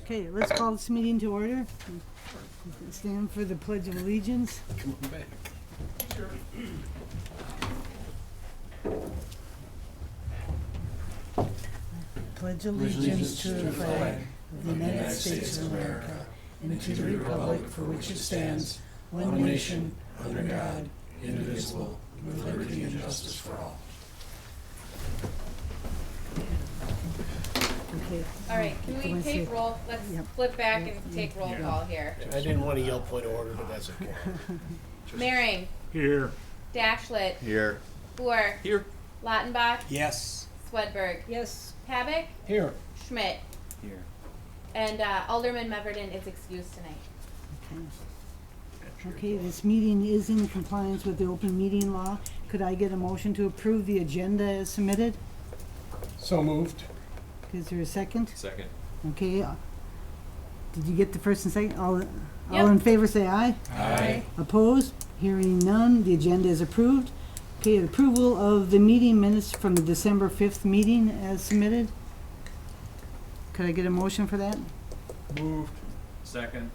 Okay, let's call this meeting to order. Stand for the Pledge of Allegiance. Come on back. Pledge allegiance to the flag of the United States of America and to the republic for which it stands, one nation, under God, indivisible, with liberty and justice for all. Okay. All right, can we take roll, let's Yep. flip back Yep. and take roll call here. I didn't want to yell point of order, but that's okay. Maring, Here. Dashlet, Here. Boer, Here. Lautenbach, Yes. Swedberg, Yes. Pavic, Here. Schmidt, Here. and Alderman Meverden is excused tonight. Okay, this meeting is in compliance with the open meeting law. Could I get a motion to approve the agenda as submitted? So moved. Is there a second? Second. Okay. Did you get the first and second? All Yep. in favor say aye. Aye. Opposed? Hearing none, the agenda is approved. Okay, approval of the meeting minutes from the December 5th meeting as submitted. Could I get a motion for that? Moved. Second.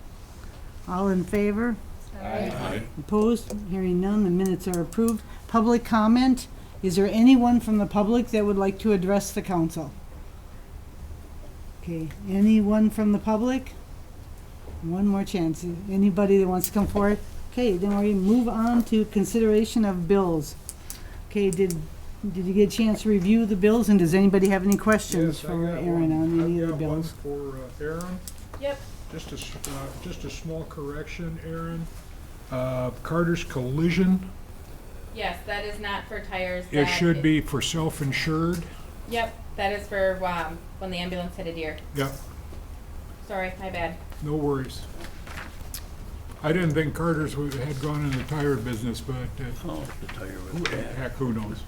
All in favor? Aye. Opposed? Hearing none, the minutes are approved. Public comment? Is there anyone from the public that would like to address the council? Okay, anyone from the public? One more chance. Anybody that wants to come forward? Okay, then we move on to consideration of bills. Okay, did you get a chance to review the bills, and does anybody have any questions Yes, I for got Aaron one. on any of the I've got one bills? for Aaron. Yep, Just a small correction, Aaron. Carter's Collision, yes, that is not for tires. it that should is- be for self-insured. Yep, that is for when the ambulance hit a deer. Yep, Sorry, my bad. no worries. I didn't think Carter's had gone in the tire business, but Oh, the tire was bad. heck, who knows?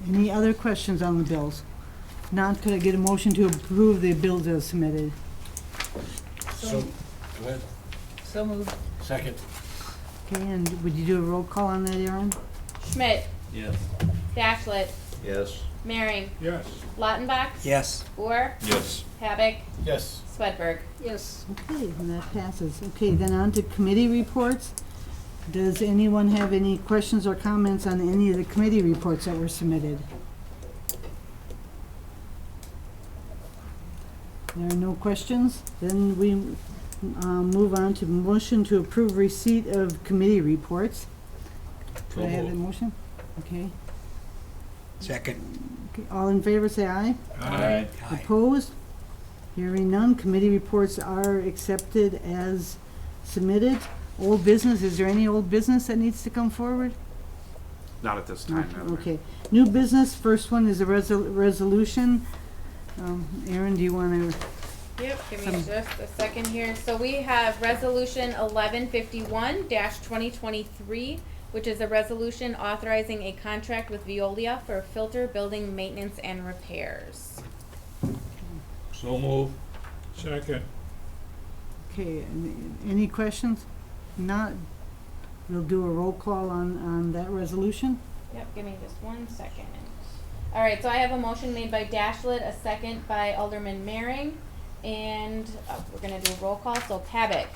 Any other questions on the bills? If not, could I get a motion to approve the bills as submitted? So, go ahead. So moved. Second. Okay, and would you do a roll call on that, Aaron? Schmidt, Yes. Dashlet, Yes. Maring, Yes. Lautenbach, Yes. Boer, Yes. Pavic, Yes. Swedberg. Yes. Okay, and that passes. Okay, then on to committee reports. Does anyone have any questions or comments on any of the committee reports that were submitted? There are no questions? Then we move on to motion to approve receipt of committee reports. Could I have a motion? Okay. Second. Okay, all in favor, say aye. Aye. Opposed? Hearing none, committee reports are accepted as submitted. Old business, is there any old business that needs to come forward? Not at this time, no. Okay. New business, first one is a resolution. Aaron, do you want to? Yep, give me Some- just a second here. So we have resolution 1151-2023, which is a resolution authorizing a contract with Veolia for filter building maintenance and repairs. So move. Second. Okay, any questions? Not, we'll do a roll call on that resolution. Yep, give me just 1 second. All right, so I have a motion made by Dashlet, a second by Alderman Maring, and we're gonna do a roll call. So Pavic,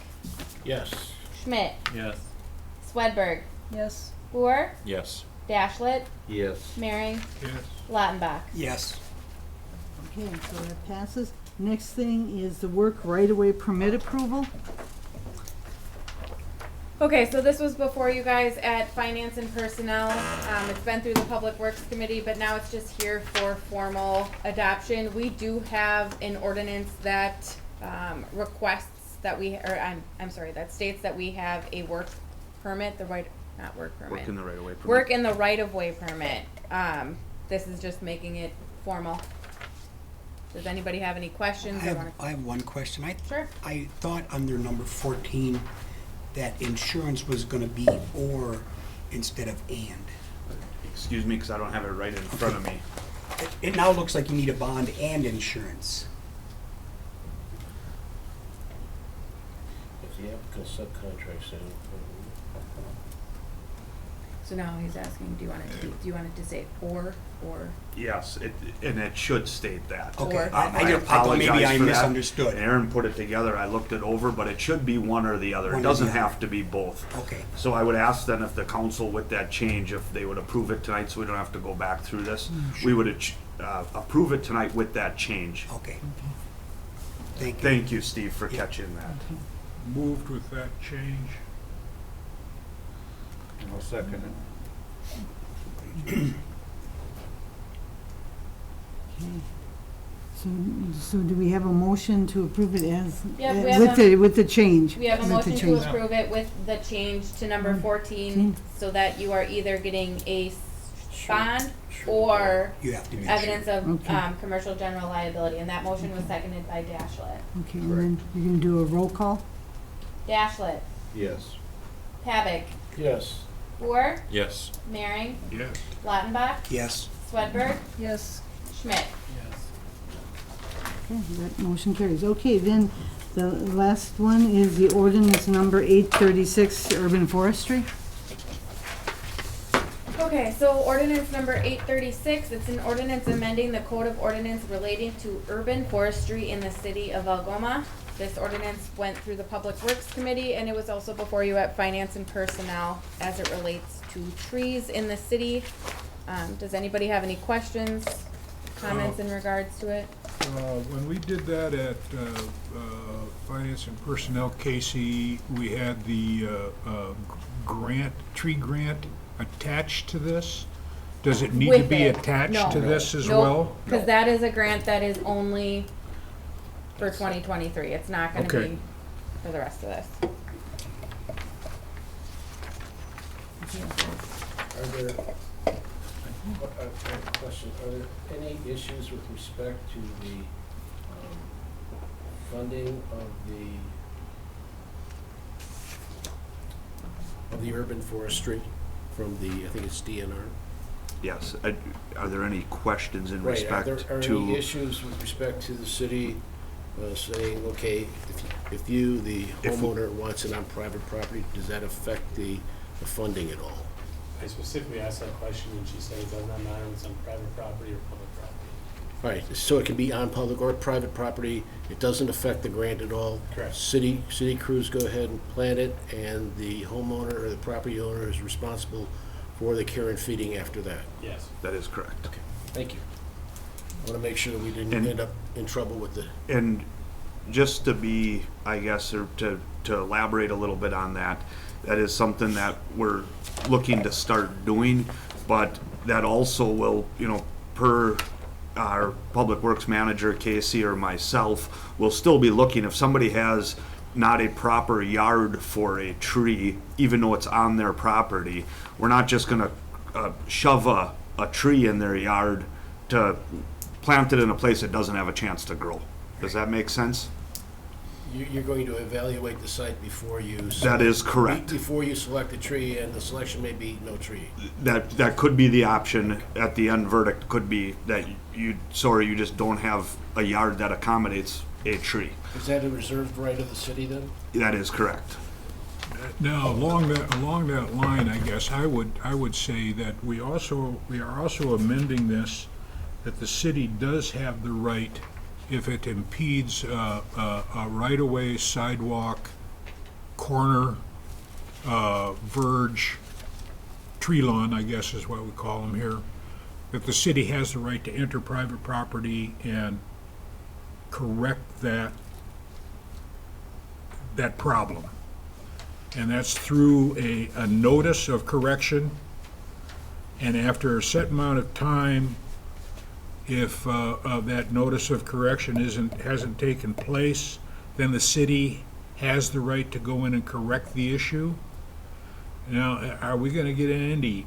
Yes. Schmidt, Yes. Swedberg, Yes. Boer, Yes. Dashlet, Yes. Maring, Yes. Lautenbach. Yes. Okay, so that passes. Next thing is the work right-of-way permit approval. Okay, so this was before you guys at Finance and Personnel. It's been through the Public Works Committee, but now it's just here for formal adoption. We do have an ordinance that requests that I'm sorry, that states that we have a work permit, not work permit. Work in the right of way. permit. Work in the right-of-way permit. This is just making it formal. Does anybody have any questions? I have one question. Sure. I thought under number 14 that insurance was gonna be or instead of and. Excuse me, because I don't have it right in front of me. It now looks like you need a bond and insurance. If the applicant subcontracts it. So now he's asking, do you want it to say or or, Yes, and it should state that. Okay, Or- I thought maybe apologize I for that. misunderstood. Aaron put it together, I looked it over, but it should be one or the other. One It or doesn't the other. have to be both. Okay, So I would ask then if the council with that change, if they would approve it tonight, so we don't have to go back through this. We would approve it tonight with that change. okay. Thank you. Thank you, Steve, for catching that. Moved with that change. I'll second it. So do we have a motion to approve it as, Yeah, we have with the change? we have a With the motion to change. approve it with the change to number 14, so that you are either getting a bond or You have to be evidence sure. of, Okay. commercial general liability, and that motion was seconded by Dashlet. Okay, and then you're gonna do a roll call? Dashlet, Yes. Pavic, Yes. Boer, Yes. Mehring, Yes. Lautenbach, Yes, Swedberg, Yes. Schmidt. Okay, that motion carries. Okay, then the last one is the ordinance number 836, urban forestry. Okay, so ordinance number 836, it's an ordinance amending the code of ordinance relating to urban forestry in the city of Algoma. This ordinance went through the Public Works Committee, and it was also before you at Finance and Personnel as it relates to trees in the city. Does anybody have any questions, comments in regards to it? When we did that at Finance and Personnel, Casey, we had the tree grant attached to this? Does it need to With be it, attached no. to this as Nope, well? Because that is a grant that is only for 2023. It's not gonna Okay. be for the rest of this. Are there, I have a question, are there any issues with respect to the funding of the urban forestry from the, I think it's DNR? Yes. Are there any questions in Right, respect are there any to? issues with respect to the city saying, okay, if you, the homeowner, wants it on private property, does that affect the funding at all? I specifically asked that question, and she said it does not matter if it's on private property or public property. Right, so it can be on public or private property, it doesn't affect the grant at all? Correct. City crews go ahead and plant it, and the homeowner or the property owner is responsible for the care and feeding after that? Yes. That is correct. Okay, thank you. I want to make sure that we didn't And- end up in trouble with the, And just to be, I guess, or to elaborate a little bit on that, that is something that we're looking to start doing, but that also will, per our Public Works Manager, Casey, or myself, will still be looking, if somebody has not a proper yard for a tree, even though it's on their property, we're not just gonna shove a tree in their yard to plant it in a place it doesn't have a chance to grow. Does that make sense? you're going to evaluate the site before you. That is correct. Before you select a tree, and the selection may be no tree. That could be the option. At the end verdict could be that you just don't have a yard that accommodates a tree. Is that a reserved right of the city then? That is correct. Now, along that line, I guess, I would say that we are also amending this, that the city does have the right, if it impedes a right-of-way, sidewalk, corner, verge, tree lawn, I guess is what we call them here, that the city has the right to enter private property and correct that problem. And that's through a notice of correction, and after a set amount of time, if that notice of correction hasn't taken place, then the city has the right to go in and correct the issue. Now, are we gonna get any,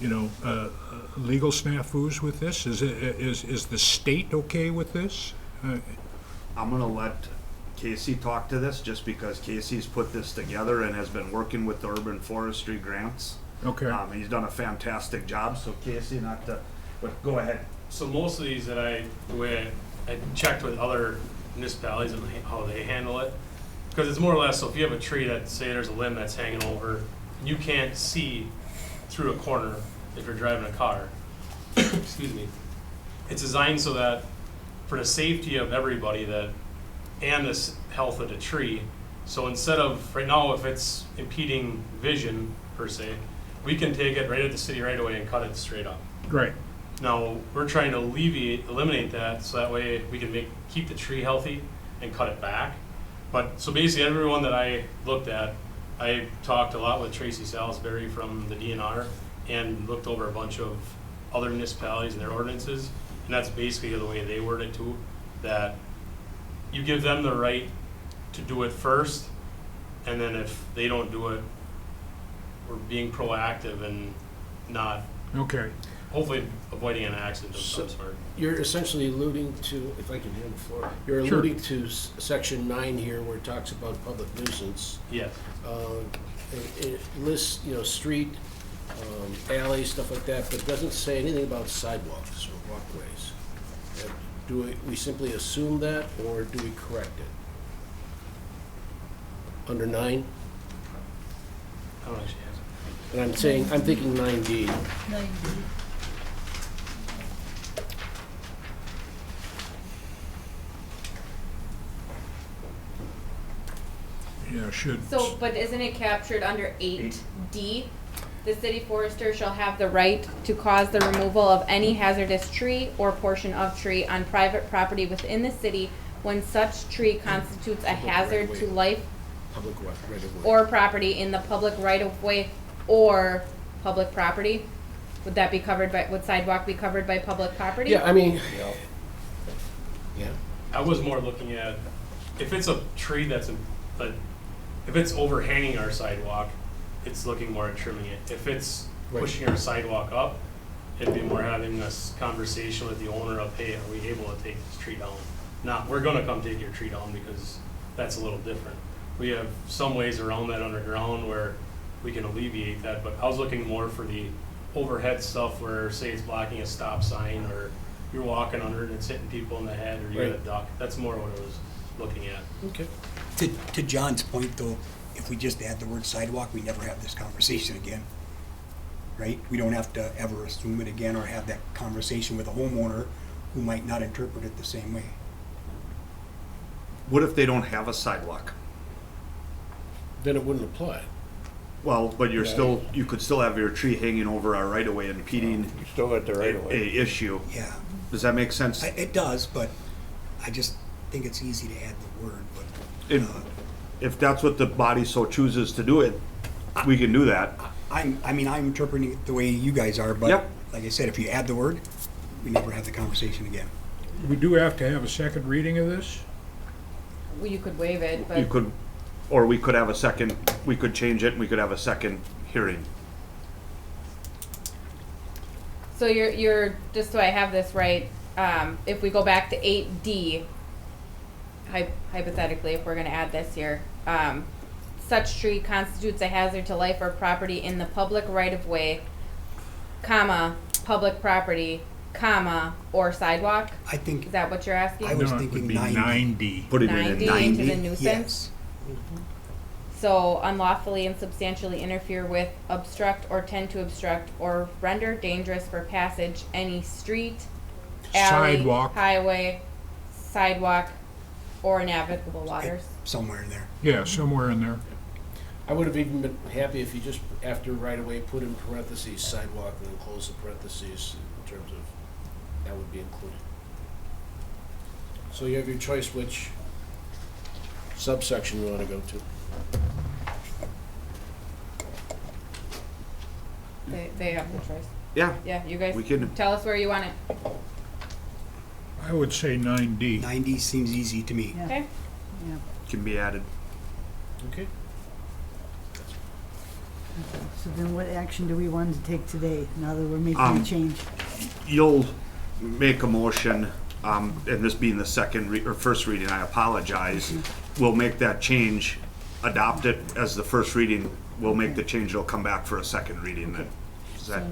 legal snafus with this? Is the state okay with this? I'm gonna let Casey talk to this, just because Casey's put this together and has been working with the urban forestry grants. Okay. He's done a fantastic job, so Casey, but go ahead. So most of these the way I checked with other municipalities and how they handle it, because it's more or less, so if you have a tree that, say there's a limb that's hanging over, you can't see through a corner if you're driving a car. Excuse me. It's designed so that for the safety of everybody and the health of the tree. So instead of, right now, if it's impeding vision per se, we can take it right at the city right away and cut it straight up. Right. Now, we're trying to eliminate that, so that way we can keep the tree healthy and cut it back. But, so basically, everyone that I looked at, I talked a lot with Tracy Salisbury from the DNR and looked over a bunch of other municipalities and their ordinances, and that's basically the way they word it too, that you give them the right to do it first, and then if they don't do it, we're being proactive and not, Okay. hopefully avoiding an accident of some sort. You're essentially alluding to, if I can hear the floor, you're Sure. alluding to section 9 here where it talks about public nuisance. Yes. It lists, street, alleys, stuff like that, but it doesn't say anything about sidewalks or walkways. Do we simply assume that, or do we correct it? Under 9? I don't actually have And I'm thinking 9D. Yeah, should. So, but isn't it captured under 8D? The city forester shall have the right to cause the removal of any hazardous tree or portion of tree on private property within the city when such tree constitutes a hazard to life Public right of way. or property in the public right of way or public property? Would that be covered by, would sidewalk be covered by public property? Yeah, I mean, yeah. I was more looking at, if it's a tree if it's overhanging our sidewalk, it's looking more at trimming it. If it's Right. pushing our sidewalk up, it'd be more having this conversation with the owner of, hey, are we able to take this tree down? Not, we're gonna come take your tree down, because that's a little different. We have some ways around that underground where we can alleviate that, but I was looking more for the overhead stuff where, say, it's blocking a stop sign, or you're walking under it and it's hitting people in the head, or you got a Right. duck. That's more what I was looking at. Okay. To John's point, though, if we just add the word sidewalk, we never have this conversation again, right? We don't have to ever assume it again or have that conversation with a homeowner who might not interpret it the same way. What if they don't have a sidewalk? Then it wouldn't apply. Well, but you could still have your tree hanging over our right of way impeding You still got the right of a way. issue. Yeah, Does that make sense? it does, but I just think it's easy to add the word, but. If that's what the body so chooses to do it, we can do that. I'm interpreting it the way you guys are, but Yep. like I said, if you add the word, we never have the conversation again. We do have to have a second reading of this? Well, you could waive it, You but could, or we could have a second, we could change it and we could have a second hearing. so you're, just so I have this right, if we go back to 8D, hypothetically, if we're gonna add this here, such tree constitutes a hazard to life or property in the public right of way, comma, public property, comma, or sidewalk? I think Is that what you're asking? I was No, it thinking would be 9D. 9D. Put it in 90 at into 90. the nuisance? Yes. So unlawfully and substantially interfere with, obstruct, or tend to obstruct, or render dangerous for passage any street, alley, Sidewalk. highway, sidewalk, or navigable waters. Somewhere in there. Yeah, somewhere in there. I would have even been happy if you just, after right away, put in parentheses sidewalk and then close the parentheses in terms of, that would be included. So you have your choice which subsection you want to go to. They have the choice. Yeah, Yeah, you guys we can, tell us where you want it. I would say 9D. 90 seems easy to me. Yeah. Okay? Yeah. can be added. Okay. So then what action do we want to take today, now that we're making a Um, change? You'll make a motion, and this being the first reading, I apologize. We'll make that change, adopt it as the first reading. We'll make the change, it'll come back for a second reading then. Is that?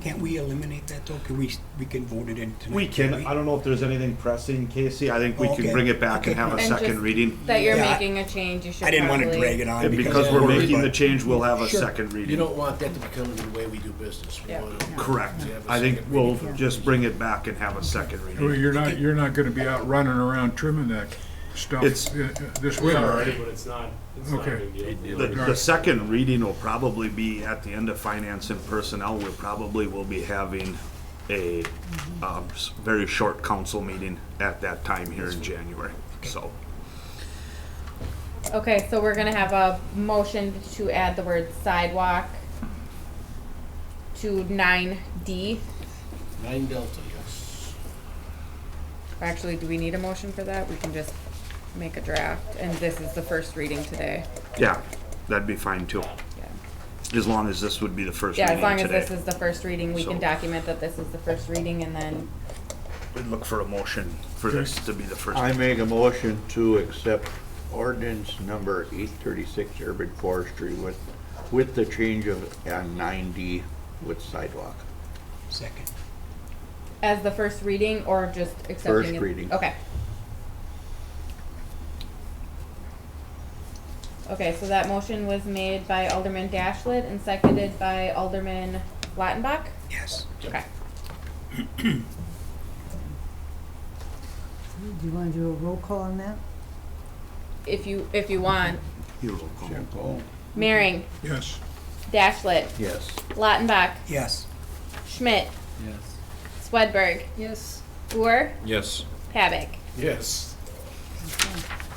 Can't we eliminate that though? We can vote it in tonight? We can, I don't know if there's anything pressing, Casey. I think we can Okay. bring it back and Okay. have a And second just reading. That you're Yeah. making a change, you should I didn't want to probably- drag it on. And because we're of work, making the but- change, we'll have a Sure. second reading. You don't want that to become the way we do business. We Yeah. want to- Correct. to have a I think second we'll reading. just bring it back and have a second Well, reading. you're not gonna be out running around trimming that stuff It's- this We winter, are, right? but it's not a Okay. big deal. The second reading will probably be at the end of finance and personnel. We probably will be having a very short council meeting at that time here in January, so. Okay, so we're gonna have a motion to add the word sidewalk to 9D. 9 Delta, yes. Actually, do we need a motion for that? We can just make a draft, and this is the first reading today. Yeah, that'd be fine too, Yeah. as long as this would be the first Yeah, reading as long as today. this is the first reading, we can So- document that this is the first reading, and then, We'd look for a motion for this to be the first. I make a motion to accept ordinance number 836 urban forestry with the change of 9D with sidewalk. Second. as the first reading, or just accepting First it? reading. Okay. Okay, so that motion was made by Alderman Dashlet and seconded by Alderman Lattenbach? Yes. Okay. Do you want to do a roll call on that? If you want. You roll call. Simple. Mehring, Yes. Dashlet, Yes. Lattenbach, Yes. Schmidt, Yes. Swedberg, Yes. Boer, Yes. Pavic. Yes.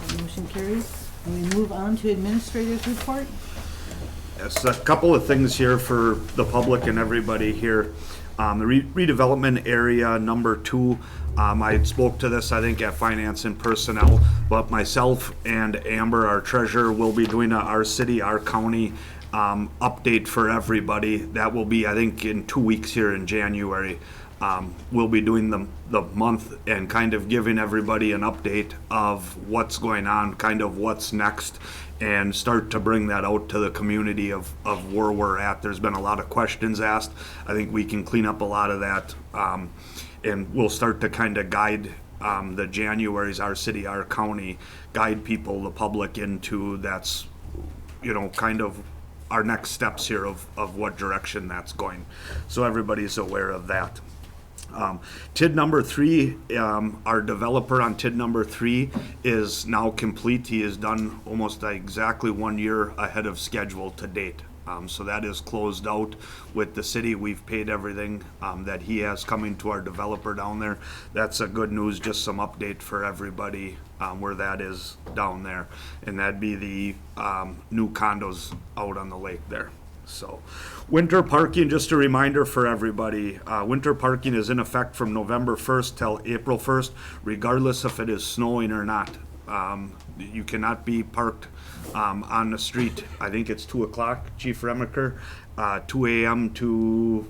That motion carries. And we move on to administrator's report. Yes, a couple of things here for the public and everybody here. The redevelopment area number 2, I spoke to this, I think, at Finance and Personnel, but myself and Amber, our treasurer, will be doing our city, our county update for everybody. That will be, I think, in 2 weeks here in January. We'll be doing the month and kind of giving everybody an update of what's going on, kind of what's next, and start to bring that out to the community of where we're at. There's been a lot of questions asked. I think we can clean up a lot of that, and we'll start to kind of guide the January's our city, our county, guide people, the public into that's, kind of our next steps here of what direction that's going. So everybody's aware of that. TID number 3, our developer on TID number 3 is now complete. He is done almost exactly 1 year ahead of schedule to date. So that is closed out with the city. We've paid everything that he has coming to our developer down there. That's a good news, just some update for everybody where that is down there. And that'd be the new condos out on the lake there. So, winter parking, just a reminder for everybody, winter parking is in effect from November 1st till April 1st, regardless if it is snowing or not. You cannot be parked on the street. I think it's 2 o'clock, Chief Remaker, 2 a.m. to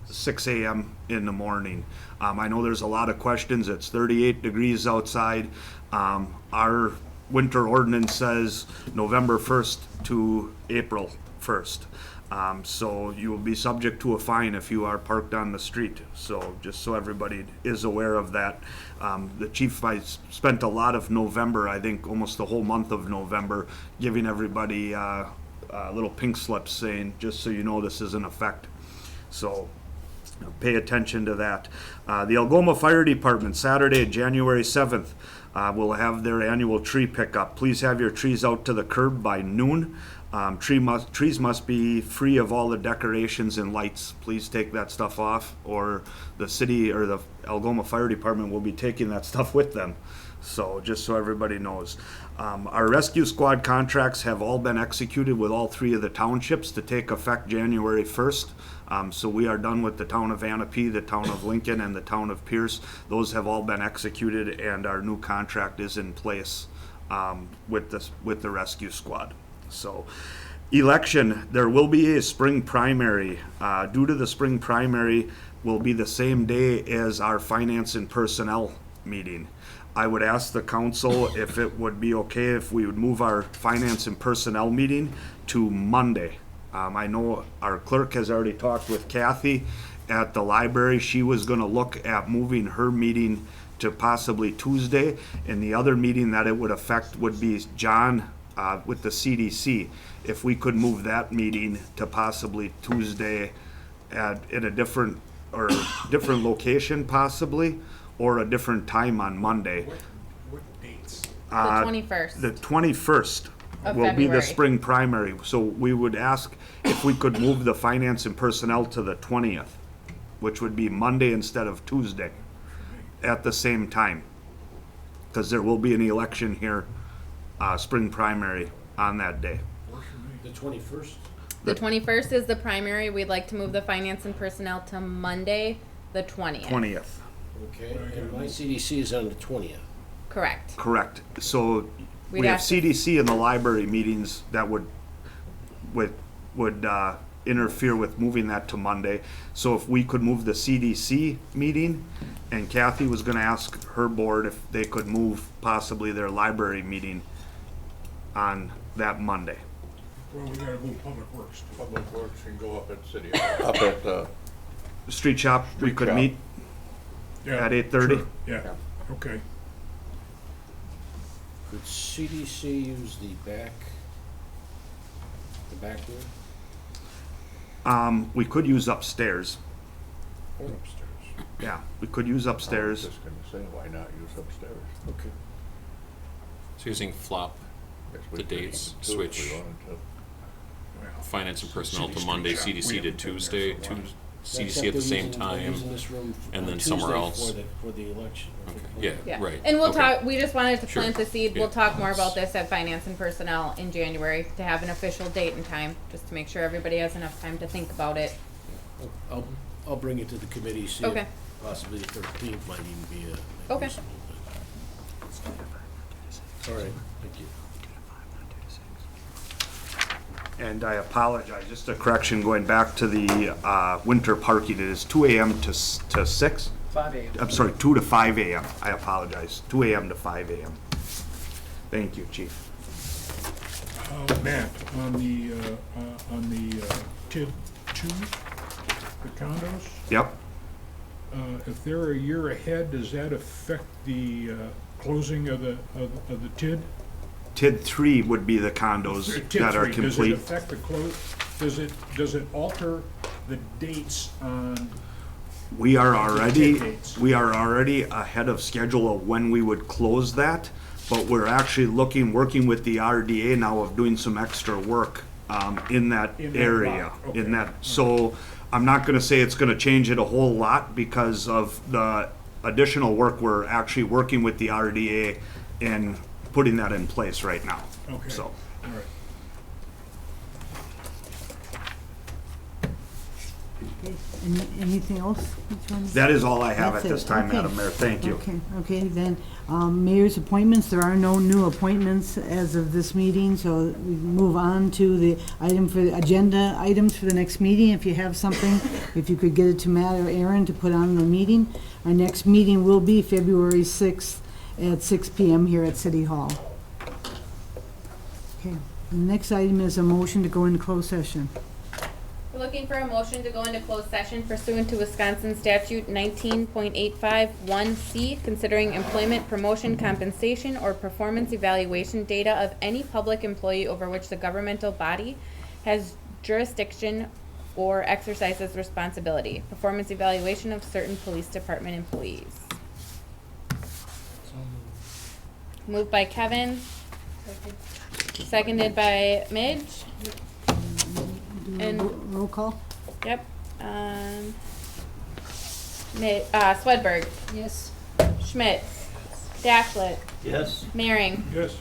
6 a.m. in the morning. I know there's a lot of questions. It's 38 degrees outside. Our winter ordinance says November 1st to April 1st. So you will be subject to a fine if you are parked on the street. So just so everybody is aware of that. The chief, I spent a lot of November, I think almost the whole month of November, giving everybody little pink slips saying, just so you know, this is in effect. So pay attention to that. The Algoma Fire Department, Saturday, January 7th, will have their annual tree pickup. Please have your trees out to the curb by noon. Trees must be free of all the decorations and lights. Please take that stuff off, or the city or the Algoma Fire Department will be taking that stuff with them. So just so everybody knows. Our rescue squad contracts have all been executed with all 3 of the townships to take effect January 1st. So we are done with the town of Anapee, the town of Lincoln, and the town of Pierce. Those have all been executed, and our new contract is in place with the rescue squad. So, election, there will be a spring primary. Due to the spring primary will be the same day as our finance and personnel meeting. I would ask the council if it would be okay if we would move our finance and personnel meeting to Monday. I know our clerk has already talked with Kathy at the library. She was gonna look at moving her meeting to possibly Tuesday, and the other meeting that it would affect would be John, with the CDC. If we could move that meeting to possibly Tuesday in a different location possibly, or a different time on Monday. What dates? The 21st. The 21st Of will be the February. spring primary, so we would ask if we could move the finance and personnel to the 20th, which would be Monday instead of Tuesday, at the same time. Because there will be an election here, spring primary on that day. The 21st? The 21st is the primary. We'd like to move the finance and personnel to Monday, the 20th. 20th, Okay, and my CDC is on the 20th. Correct. correct. So We'd we have have to- CDC and the library meetings that would interfere with moving that to Monday. So if we could move the CDC meeting, and Kathy was gonna ask her board if they could move possibly their library meeting on that Monday. Well, we gotta move Public Works. Public Works can go up at City Hall. Up at the. Street shop, we Street could shop. meet Yeah, at 8:30? sure, yeah, okay. Could CDC use the back room? We could use upstairs. Or upstairs? Yeah, we could use upstairs. Just gonna say, why not use upstairs? Okay. So using flop Guess we The could dates do it if switch. we wanted to. Well, finance and personnel City to Monday, Street shop, we CDC to haven't been there Tuesday, for a while. CDC at the same time. Using this room and on then somewhere Tuesday else. For the election. Okay, yeah, Yeah. right. And we'll okay. talk, we just wanted to Sure. plant the seed. We'll Yeah. talk more about this at finance and personnel in January to have an official date and time, just to make sure everybody has enough time to think about it. I'll bring it to the committee, see Okay. if possibly the 13th might even be a. Okay. All right, thank you. And I apologize, just a correction, going back to the winter parking, it is 2 AM to 6? 5 a.m. I'm sorry, 2 to 5 AM, I apologize, 2 AM to 5 AM. Thank you, chief. Matt, on the TID 2, the condos, Yep, if they're a year ahead, does that affect the closing of the TID? TID 3 would be the condos TID that are 3, does it complete. affect the close, does it alter the dates on, We are already, dates. we are already ahead of schedule of when we would close that, but we're actually working with the RDA now of doing some extra work in that In that area. block, okay. In that, so I'm not gonna say it's gonna change it a whole lot because of the additional work we're actually working with the RDA and putting that in place right now. okay, So, all right. Anything else? Which ones? that is all I have That's at this it. time, Okay. Madam Mayor. Thank you. Okay, then, mayor's appointments, there are no new appointments as of this meeting, so we move on to the agenda items for the next meeting. If you have something, if you could get it to Matt or Aaron to put on the meeting. Our next meeting will be February 6th at 6 PM here at City Hall. Okay, the next item is a motion to go into closed session. We're looking for a motion to go into closed session pursuant to Wisconsin statute 19.851C, considering employment, promotion, compensation, or performance evaluation data of any public employee over which the governmental body has jurisdiction or exercises responsibility. Performance evaluation of certain police department employees. Moved by Kevin. Seconded by Midge. And Roll call? Yep. Swedberg, Yes. Schmidt, Dashlet, Yes. Mehring, Yes.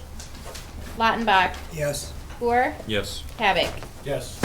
Lautenbach, Yes. Boer, Yes. Havoc. Yes.